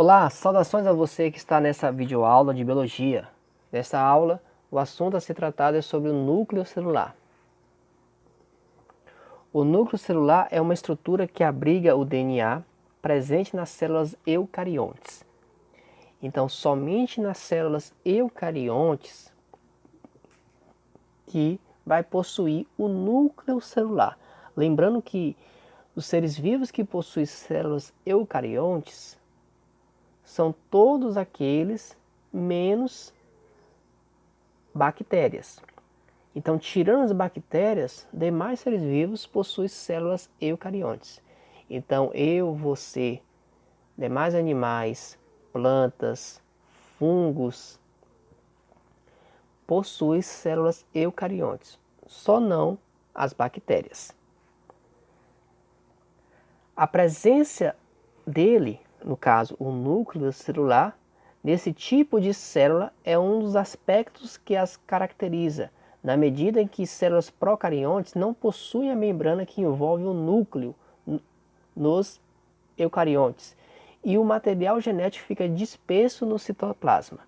Olá, saudações a você que está nessa videoaula de biologia. Nessa aula, o assunto a ser tratado é sobre o núcleo celular. O núcleo celular é uma estrutura que abriga o DNA presente nas células eucariontes. Então, somente nas células eucariontes que vai possuir o núcleo celular. Lembrando que os seres vivos que possuem células eucariontes são todos aqueles menos bactérias. Então, tirando as bactérias, demais seres vivos possuem células eucariontes. Então, eu, você, demais animais, plantas, fungos, possuem células eucariontes, só não as bactérias. A presença dele, no caso, o núcleo celular, nesse tipo de célula é um dos aspectos que as caracteriza, na medida em que células procariontes não possuem a membrana que envolve o núcleo nos eucariontes e o material genético fica disperso no citoplasma.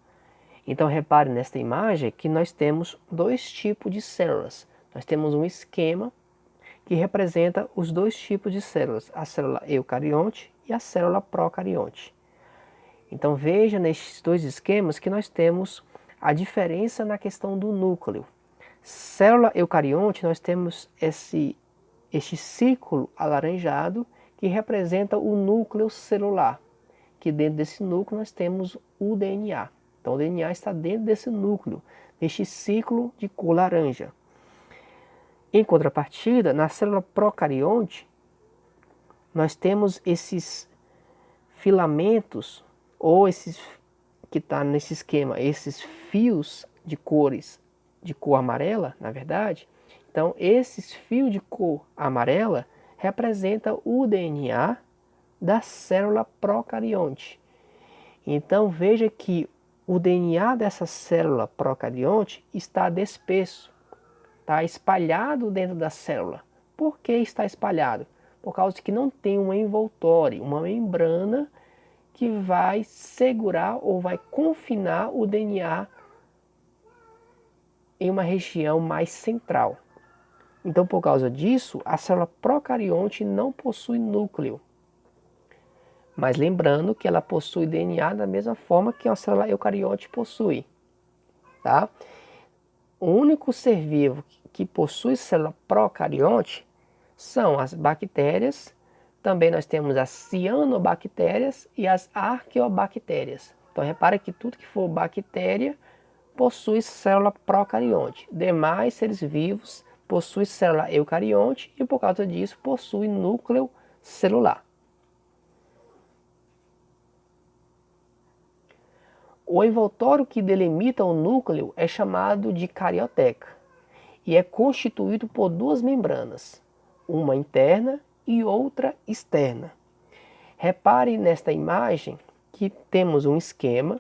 Então repare nesta imagem que nós temos dois tipos de células. Nós temos um esquema que representa os dois tipos de células, a célula eucarionte e a célula procarionte. Então veja nestes dois esquemas que nós temos a diferença na questão do núcleo. Célula eucarionte, nós temos este círculo alaranjado que representa o núcleo celular, que dentro desse núcleo nós temos o DNA. Então o DNA está dentro desse núcleo, neste círculo de cor laranja. Em contrapartida, na célula procarionte, nós temos esses filamentos, ou esses que está nesse esquema, esses fios de cores, de cor amarela, na verdade. Então, esses fios de cor amarela representam o DNA da célula procarionte. Então, veja que o DNA dessa célula procarionte está disperso, está espalhado dentro da célula. Por que está espalhado? Por causa de que não tem um envoltório, uma membrana que vai segurar ou vai confinar o DNA em uma região mais central. Então, por causa disso, a célula procarionte não possui núcleo. Mas lembrando que ela possui DNA da mesma forma que a célula eucarionte possui. Tá? O único ser vivo que possui célula procarionte são as bactérias. Também nós temos as cianobactérias e as arqueobactérias. Então repare que tudo que for bactéria possui célula procarionte. Demais seres vivos possuem célula eucarionte e por causa disso possui núcleo celular. O envoltório que delimita o núcleo é chamado de carioteca e é constituído por duas membranas, uma interna e outra externa. Repare nesta imagem que temos um esquema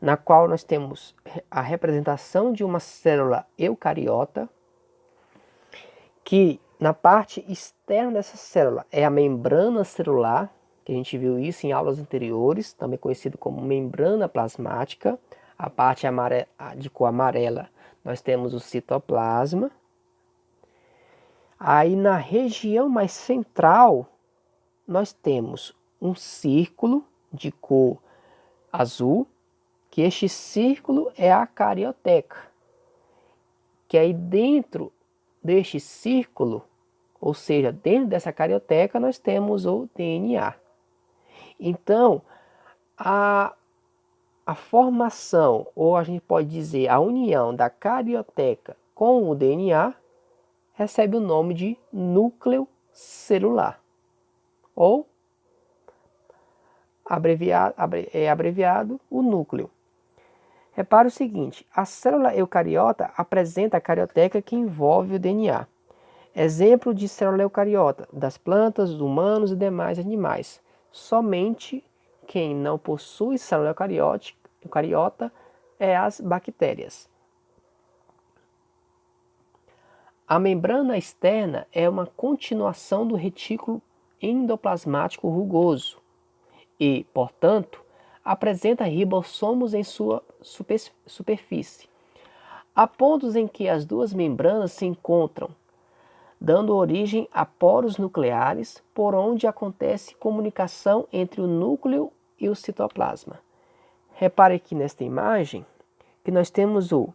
na qual nós temos a representação de uma célula eucariota, que na parte externa dessa célula é a membrana celular, que a gente viu isso em aulas anteriores, também conhecido como membrana plasmática. A parte de cor amarela nós temos o citoplasma. Aí na região mais central nós temos um círculo de cor azul, que este círculo é a carioteca, que aí dentro deste círculo, ou seja, dentro dessa carioteca nós temos o DNA. Então, a formação, ou a gente pode dizer a união da carioteca com o DNA, recebe o nome de núcleo celular, ou abreviado o núcleo. Repare o seguinte, a célula eucariota apresenta a carioteca que envolve o DNA. Exemplo de célula eucariota das plantas, dos humanos e demais animais. Somente quem não possui célula eucariota é as bactérias. A membrana externa é uma continuação do retículo endoplasmático rugoso e, portanto, apresenta ribossomos em sua superfície. Há pontos em que as duas membranas se encontram, dando origem a poros nucleares, por onde acontece comunicação entre o núcleo e o citoplasma. Repare aqui nesta imagem que nós temos o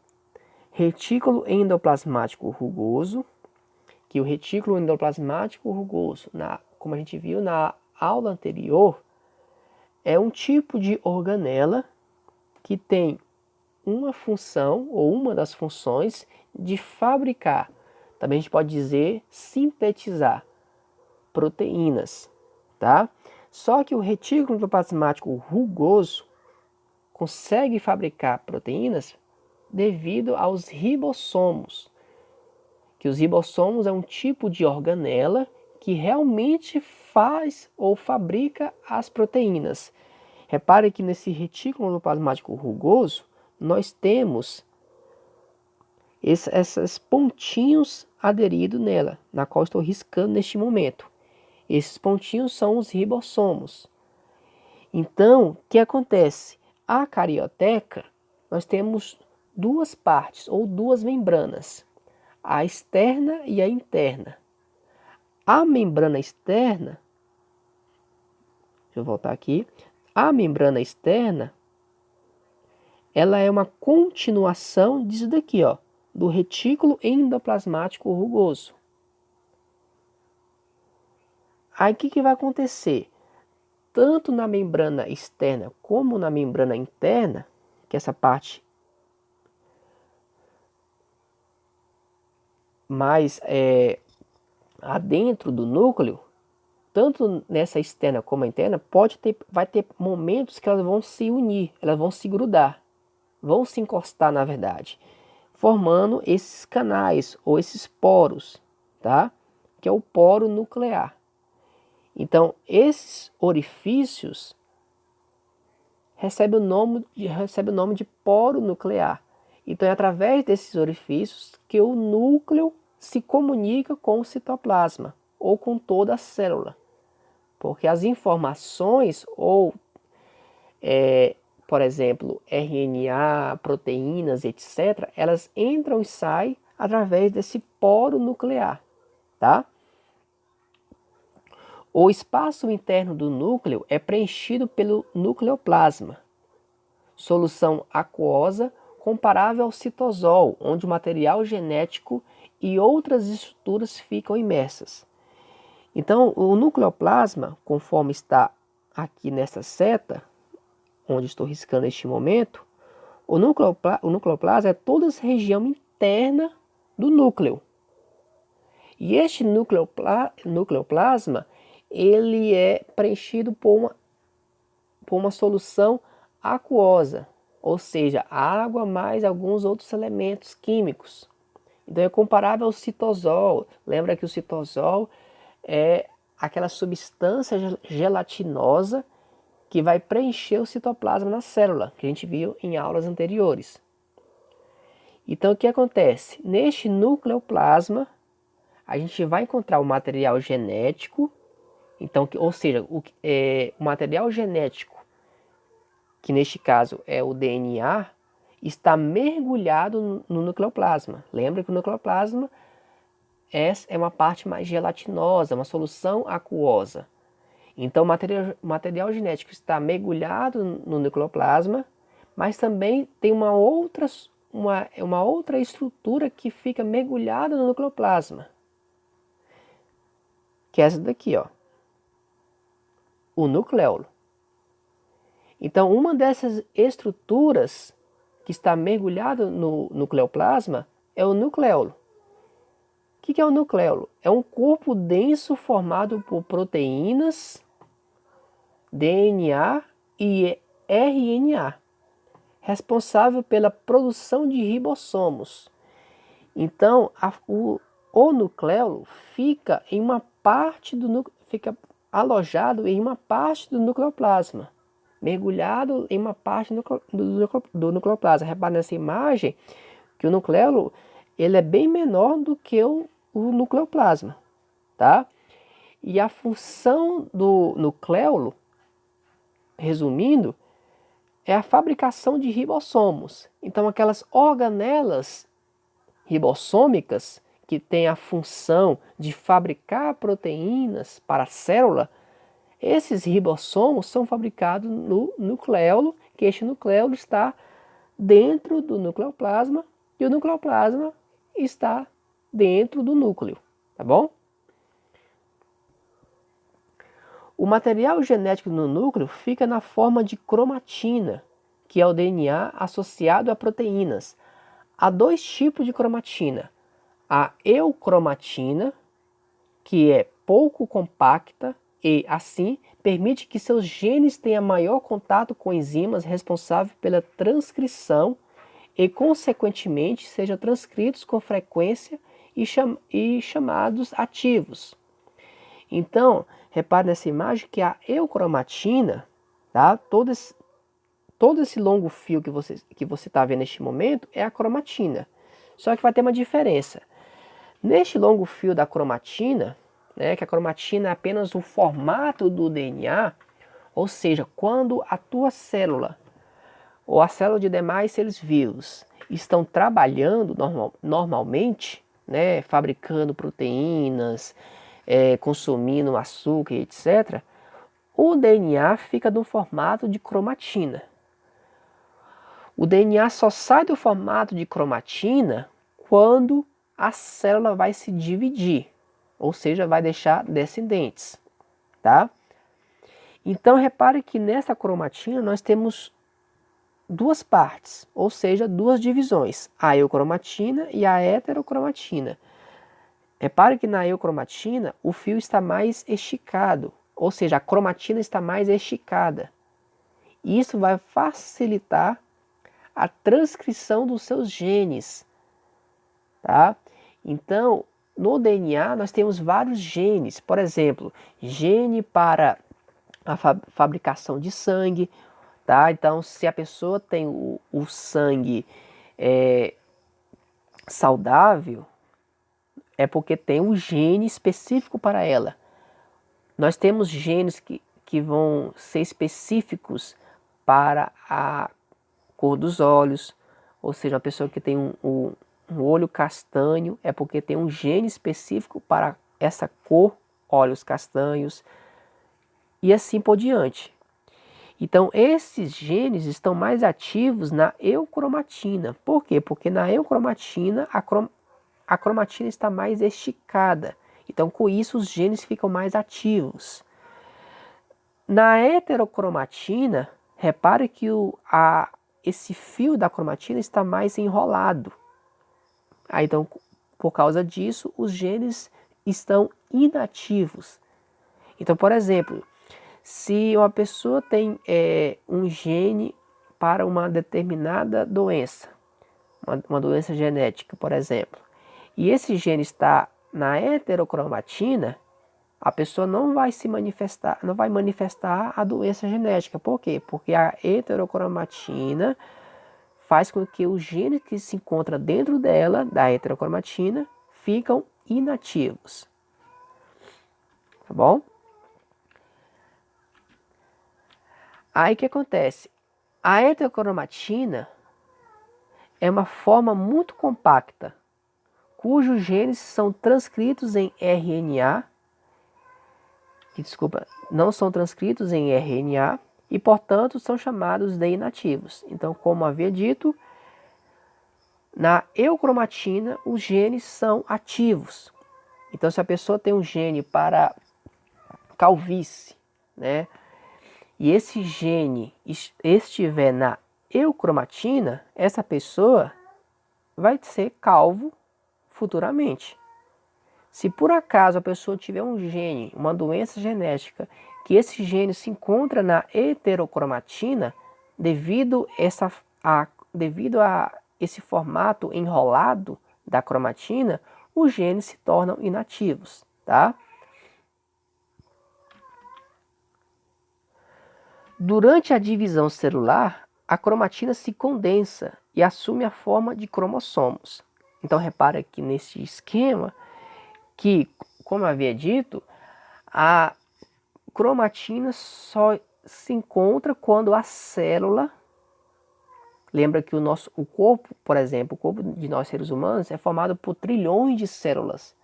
retículo endoplasmático rugoso, que o retículo endoplasmático rugoso, como a gente viu na aula anterior, é um tipo de organela que tem uma função, ou uma das funções, de fabricar, também a gente pode dizer sintetizar proteínas, tá? Só que o retículo endoplasmático rugoso consegue fabricar proteínas devido aos ribossomos, que os ribossomos é um tipo de organela que realmente faz ou fabrica as proteínas. Repare que nesse retículo endoplasmático rugoso, nós temos esses pontinhos aderidos nela, na qual estou riscando neste momento. Esses pontinhos são os ribossomos. Então, o que acontece? A carioteca, nós temos duas partes, ou duas membranas, a externa e a interna. A membrana externa, deixa eu voltar aqui, a membrana externa, ela é uma continuação disso daqui, ó, do retículo endoplasmático rugoso. Aí o que vai acontecer? Tanto na membrana externa como na membrana interna, que é essa parte mais adentro do núcleo, tanto nessa externa como a interna, vai ter momentos que elas vão se unir, elas vão se grudar, vão se encostar na verdade, formando esses canais ou esses poros, tá? Que é o poro nuclear. Então, esses orifícios recebem o nome de poro nuclear. Então, é através desses orifícios que o núcleo se comunica com o citoplasma ou com toda a célula. Porque as informações, ou, por exemplo, RNA, proteínas, etc., elas entram e saem através desse poro nuclear, tá? O espaço interno do núcleo é preenchido pelo nucleoplasma, solução aquosa comparável ao citosol, onde o material genético e outras estruturas ficam imersas. Então, o nucleoplasma, conforme está aqui nessa seta, onde estou riscando neste momento, o nucleoplasma é toda essa região interna do núcleo. E este nucleoplasma, ele é preenchido por uma solução aquosa, ou seja, água mais alguns outros elementos químicos. Então é comparável ao citosol. Lembra que o citosol é aquela substância gelatinosa que vai preencher o citoplasma na célula, que a gente viu em aulas anteriores. Então o que acontece? Neste nucleoplasma, a gente vai encontrar o material genético, então, ou seja, o material genético, que neste caso é o DNA, está mergulhado no nucleoplasma. Lembra que o nucleoplasma é uma parte mais gelatinosa, uma solução aquosa. Então, o material genético está mergulhado no nucleoplasma, mas também tem uma outra estrutura que fica mergulhada no nucleoplasma, que é essa daqui, ó, o nucleolo. Então, uma dessas estruturas que está mergulhada no nucleoplasma é o nucleolo. O que é o nucleolo? É um corpo denso formado por proteínas, DNA e RNA, responsável pela produção de ribossomos. Então, o nucleolo fica alojado em uma parte do nucleoplasma, mergulhado em uma parte do nucleoplasma. Repare nessa imagem que o nucleolo ele é bem menor do que o nucleoplasma, tá? E a função do nucleolo resumindo, é a fabricação de ribossomos. Então, aquelas organelas ribossômicas que têm a função de fabricar proteínas para a célula, esses ribossomos são fabricados no nucleolo, que este nucleolo está dentro do nucleoplasma e o nucleoplasma está dentro do núcleo, tá bom? O material genético no núcleo fica na forma de cromatina, que é o DNA associado a proteínas. Há dois tipos de cromatina. A eucromatina, que é pouco compacta e, assim, permite que seus genes tenham maior contato com enzimas responsáveis pela transcrição e, consequentemente, sejam transcritos com frequência e chamados ativos. Então, repare nessa imagem que a eucromatina, tá? Todo esse longo fio que você está vendo neste momento é a cromatina. Só que vai ter uma diferença. Neste longo fio da cromatina, né, que a cromatina é apenas o formato do DNA, ou seja, quando a tua célula ou a célula de demais seres vivos estão trabalhando normalmente, né, fabricando proteínas, consumindo açúcar, etc., o DNA fica no formato de cromatina. O DNA só sai do formato de cromatina quando a célula vai se dividir, ou seja, vai deixar descendentes, tá? Então repare que nessa cromatina nós temos duas partes, ou seja, duas divisões, a eucromatina e a heterocromatina. Repare que na eucromatina o fio está mais esticado, ou seja, a cromatina está mais esticada. Isso vai facilitar a transcrição dos seus genes, tá? Então, no DNA nós temos vários genes, por exemplo, gene para a fabricação de sangue, tá? Então, se a pessoa tem o sangue saudável, é porque tem um gene específico para ela. Nós temos genes que vão ser específicos para a cor dos olhos, ou seja, uma pessoa que tem um olho castanho é porque tem um gene específico para essa cor, olhos castanhos, e assim por diante. Então, esses genes estão mais ativos na eucromatina. Por quê? Porque na eucromatina a cromatina está mais esticada. Então, com isso, os genes ficam mais ativos. Na heterocromatina, repare que esse fio da cromatina está mais enrolado. Então, por causa disso, os genes estão inativos. Então, por exemplo, se uma pessoa tem um gene para uma determinada doença, uma doença genética, por exemplo, e esse gene está na heterocromatina, a pessoa não vai manifestar a doença genética. Por quê? Porque a heterocromatina faz com que os genes que se encontram dentro dela, da heterocromatina, ficam inativos. Tá bom? Aí o que acontece? A heterocromatina é uma forma muito compacta, cujos genes são transcritos em RNA, não são transcritos em RNA e, portanto, são chamados de inativos. Então, como havia dito, na eucromatina os genes são ativos. Então, se a pessoa tem um gene para calvície, né, e esse gene estiver na eucromatina, essa pessoa vai ser calvo futuramente. Se por acaso a pessoa tiver um gene, uma doença genética, que esse gene se encontra na heterocromatina, devido a esse formato enrolado da cromatina, os genes se tornam inativos, tá? Durante a divisão celular, a cromatina se condensa e assume a forma de cromossomos. Então repara aqui nesse esquema que, como eu havia dito, a cromatina só se encontra quando a célula... Lembra que o corpo, por exemplo, o corpo de nós seres humanos é formado por trilhões de células.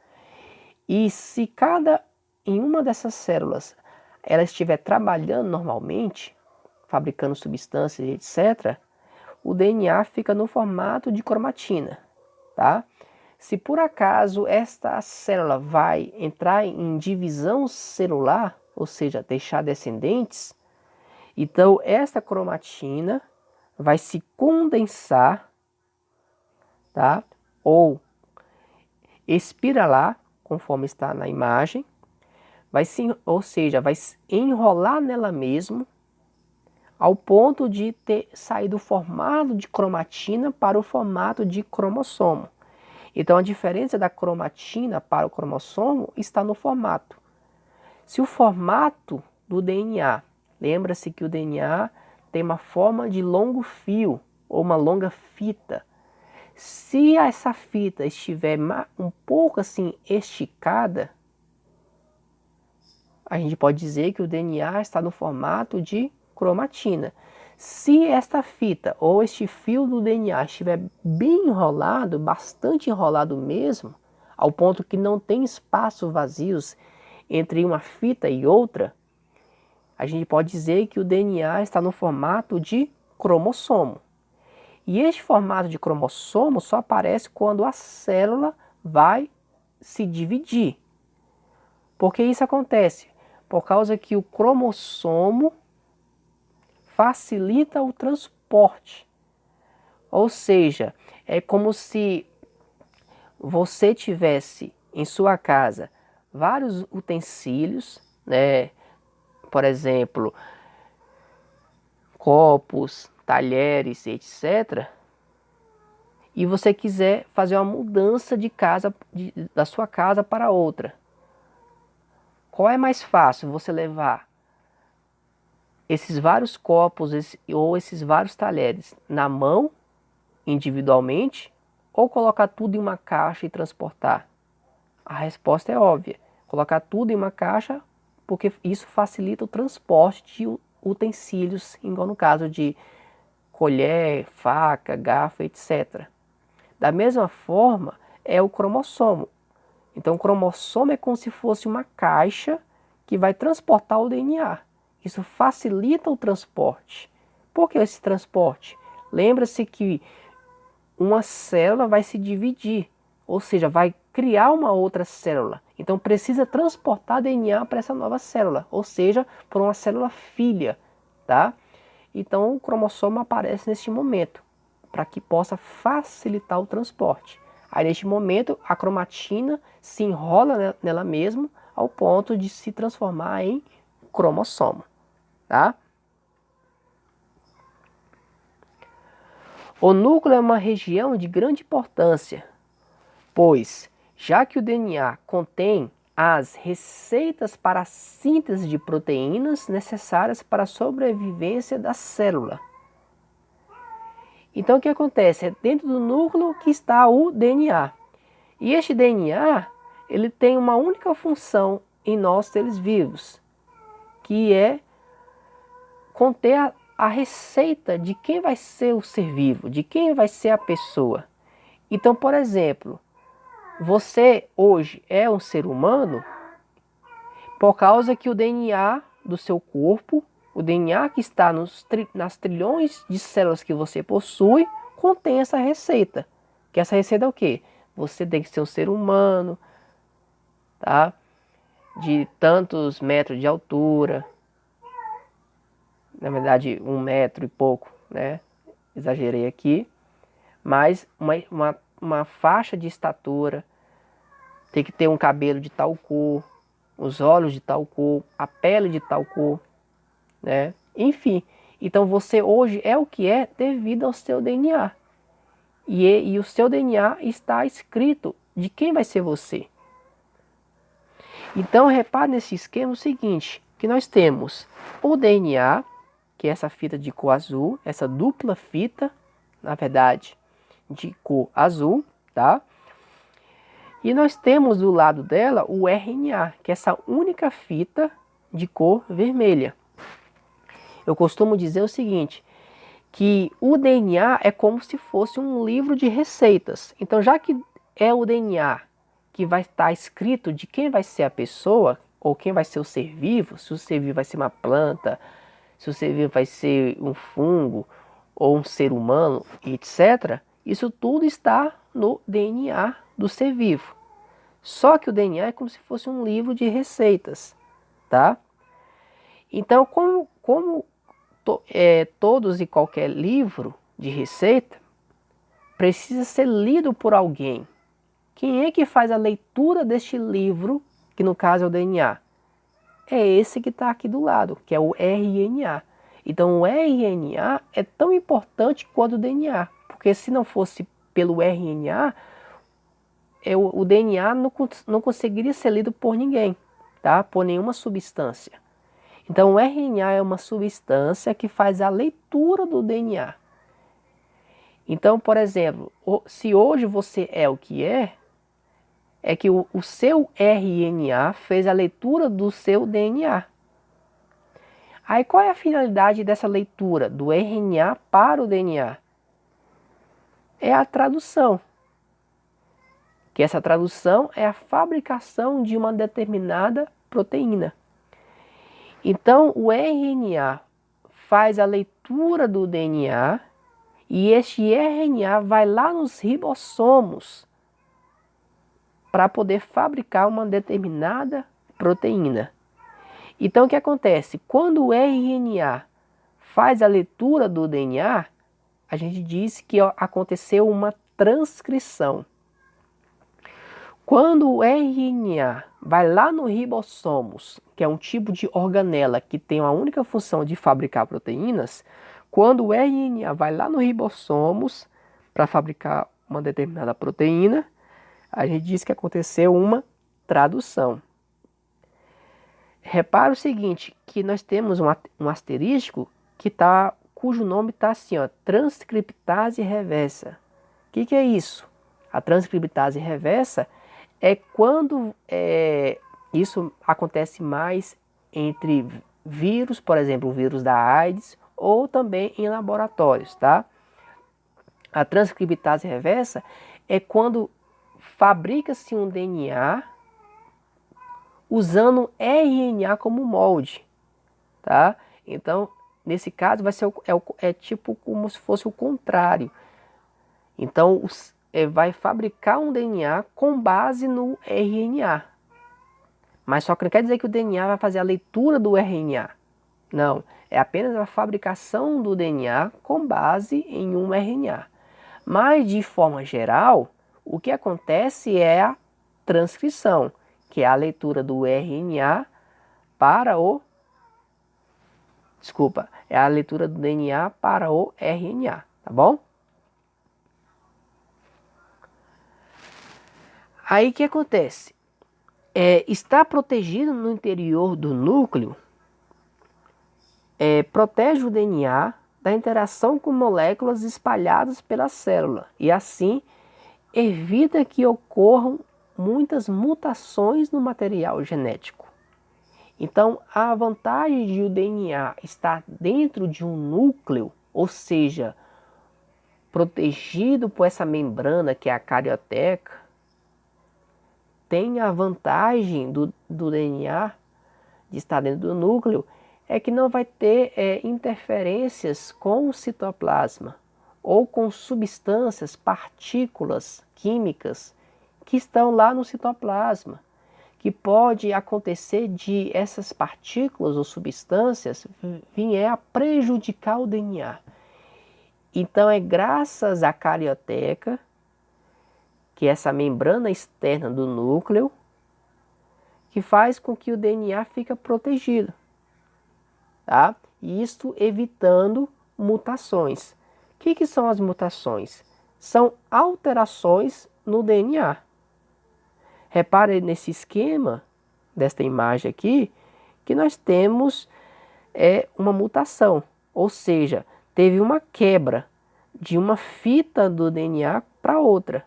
E se em uma dessas células ela estiver trabalhando normalmente, fabricando substâncias, etc., o DNA fica no formato de cromatina, tá? Se por acaso esta célula vai entrar em divisão celular, ou seja, deixar descendentes, então esta cromatina vai se condensar, tá? Ou espiralar, conforme está na imagem, ou seja, vai enrolar nela mesmo, ao ponto de ter saído do formato de cromatina para o formato de cromossomo. Então a diferença da cromatina para o cromossomo está no formato. Se o formato do DNA, lembra-se que o DNA tem uma forma de longo fio ou uma longa fita. Se essa fita estiver um pouco assim esticada, a gente pode dizer que o DNA está no formato de cromatina. Se esta fita ou este fio do DNA estiver bem enrolado, bastante enrolado mesmo, ao ponto que não tem espaços vazios entre uma fita e outra, a gente pode dizer que o DNA está no formato de cromossomo. E este formato de cromossomo só aparece quando a célula vai se dividir. Por que isso acontece? Por causa que o cromossomo facilita o transporte. Ou seja, é como se você tivesse em sua casa vários utensílios, né? Por exemplo, copos, talheres, etc. E você quiser fazer uma mudança de casa, da sua casa para outra. Qual é mais fácil? Você levar esses vários copos ou esses vários talheres na mão, individualmente, ou colocar tudo em uma caixa e transportar? A resposta é óbvia. Colocar tudo em uma caixa, porque isso facilita o transporte de utensílios, igual no caso de colher, faca, garfo, etc. Da mesma forma, é o cromossomo. Então, o cromossomo é como se fosse uma caixa que vai transportar o DNA. Isso facilita o transporte. Por que esse transporte? Lembra-se que uma célula vai se dividir, ou seja, vai criar uma outra célula. Então, precisa transportar DNA para essa nova célula, ou seja, para uma célula filha, tá? Então, o cromossomo aparece neste momento, para que possa facilitar o transporte. Aí, neste momento, a cromatina se enrola nela mesma ao ponto de se transformar em cromossomo, tá? O núcleo é uma região de grande importância, pois, já que o DNA contém as receitas para a síntese de proteínas necessárias para a sobrevivência da célula. Então, o que acontece? É dentro do núcleo que está o DNA. E este DNA, ele tem uma única função em nós seres vivos, que é conter a receita de quem vai ser o ser vivo, de quem vai ser a pessoa. Então, por exemplo, você hoje é um ser humano por causa que o DNA do seu corpo, o DNA que está nas trilhões de células que você possui, contém essa receita. Que essa receita é o quê? Você tem que ser um ser humano, tá? De tantos metros de altura, na verdade 1 metro e pouco, né? Exagerei aqui, mas uma faixa de estatura, tem que ter um cabelo de tal cor, os olhos de tal cor, a pele de tal cor, né? Enfim, então você hoje é o que é devido ao seu DNA. E o seu DNA está escrito de quem vai ser você. Então repare nesse esquema o seguinte, que nós temos o DNA, que é essa fita de cor azul, essa dupla fita, na verdade, de cor azul, tá? E nós temos do lado dela o RNA, que é essa única fita de cor vermelha. Eu costumo dizer o seguinte, que o DNA é como se fosse um livro de receitas. Então, já que é o DNA que vai estar escrito de quem vai ser a pessoa, ou quem vai ser o ser vivo, se o ser vivo vai ser uma planta, se o ser vivo vai ser um fungo, ou um ser humano, etc. Isso tudo está no DNA do ser vivo. Só que o DNA é como se fosse um livro de receitas, tá? Então, todos e qualquer livro de receita precisa ser lido por alguém. Quem é que faz a leitura deste livro, que no caso é o DNA? É esse que está aqui do lado, que é o RNA. Então o RNA é tão importante quanto o DNA, porque se não fosse pelo RNA, o DNA não conseguiria ser lido por ninguém, tá? Por nenhuma substância. Então o RNA é uma substância que faz a leitura do DNA. Então, por exemplo, se hoje você é o que é que o seu RNA fez a leitura do seu DNA. Aí qual é a finalidade dessa leitura do RNA para o DNA? É a tradução. Que essa tradução é a fabricação de uma determinada proteína. Então o RNA faz a leitura do DNA e este RNA vai lá nos ribossomos para poder fabricar uma determinada proteína. Então o que acontece? Quando o RNA faz a leitura do DNA, a gente diz que aconteceu uma transcrição. Quando o RNA vai lá no ribossomos, que é um tipo de organela que tem a única função de fabricar proteínas, quando o RNA vai lá no ribossomos para fabricar uma determinada proteína, a gente diz que aconteceu uma tradução. Repara o seguinte, que nós temos um asterístico cujo nome está assim, ó, transcriptase reversa. O que é isso? A transcriptase reversa é quando isso acontece mais entre vírus, por exemplo, o vírus da AIDS, ou também em laboratórios, tá? A transcriptase reversa é quando fabrica-se um DNA usando RNA como molde, tá? Então, nesse caso, vai ser tipo como se fosse o contrário. Então, vai fabricar um DNA com base no RNA. Mas só que não quer dizer que o DNA vai fazer a leitura do RNA. Não, é apenas a fabricação do DNA com base em um RNA. Mas, de forma geral, o que acontece é a transcrição, que é a leitura do RNA para o... Desculpa, é a leitura do DNA para o RNA, tá bom? Aí o que acontece? Está protegido no interior do núcleo, protege o DNA da interação com moléculas espalhadas pela célula e assim evita que ocorram muitas mutações no material genético. Então, a vantagem de o DNA estar dentro de um núcleo, ou seja, protegido por essa membrana que é a carioteca, tem a vantagem do DNA de estar dentro do núcleo, é que não vai ter interferências com o citoplasma ou com substâncias, partículas químicas que estão lá no citoplasma, que pode acontecer de essas partículas ou substâncias vier a prejudicar o DNA. Então é graças à carioteca, que é essa membrana externa do núcleo, que faz com que o DNA fique protegido, tá? Isto evitando mutações. O que são as mutações? São alterações no DNA. Repare nesse esquema desta imagem aqui, que nós temos uma mutação, ou seja, teve uma quebra de uma fita do DNA para outra.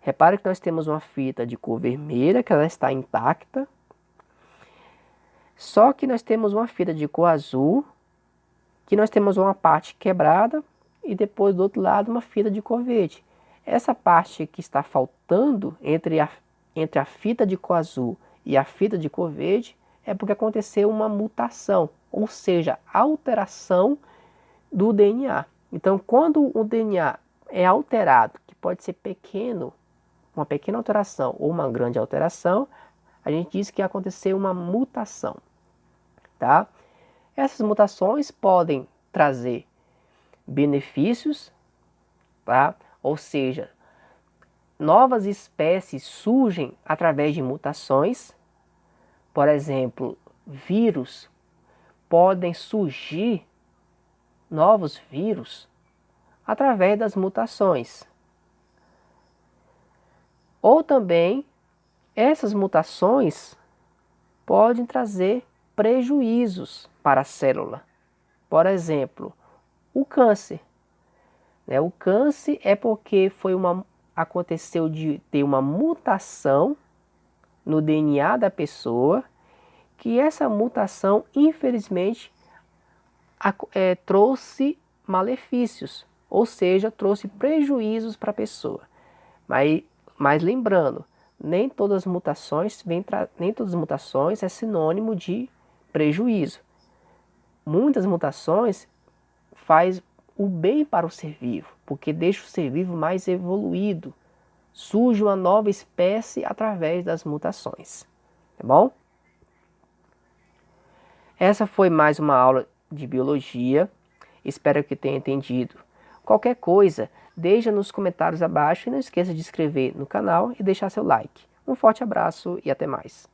Repare que nós temos uma fita de cor vermelha, que ela está intacta, só que nós temos uma fita de cor azul, que nós temos uma parte quebrada e depois do outro lado uma fita de cor verde. Essa parte que está faltando entre a fita de cor azul e a fita de cor verde é porque aconteceu uma mutação, ou seja, alteração do DNA. Então, quando o DNA é alterado, que pode ser pequeno, uma pequena alteração ou uma grande alteração, a gente diz que aconteceu uma mutação, tá? Essas mutações podem trazer benefícios, tá? Ou seja, novas espécies surgem através de mutações. Por exemplo, vírus podem surgir, novos vírus, através das mutações. Ou também, essas mutações podem trazer prejuízos para a célula. Por exemplo, o câncer. O câncer é porque aconteceu de ter uma mutação no DNA da pessoa, que essa mutação, infelizmente, trouxe malefícios, ou seja, trouxe prejuízos para a pessoa. Mas lembrando, nem todas as mutações é sinônimo de prejuízo. Muitas mutações faz o bem para o ser vivo, porque deixa o ser vivo mais evoluído. Surge uma nova espécie através das mutações. Tá bom? Essa foi mais uma aula de biologia. Espero que tenha entendido. Qualquer coisa, deixa nos comentários abaixo e não esqueça de se inscrever no canal e deixar seu like. Um forte abraço e até mais.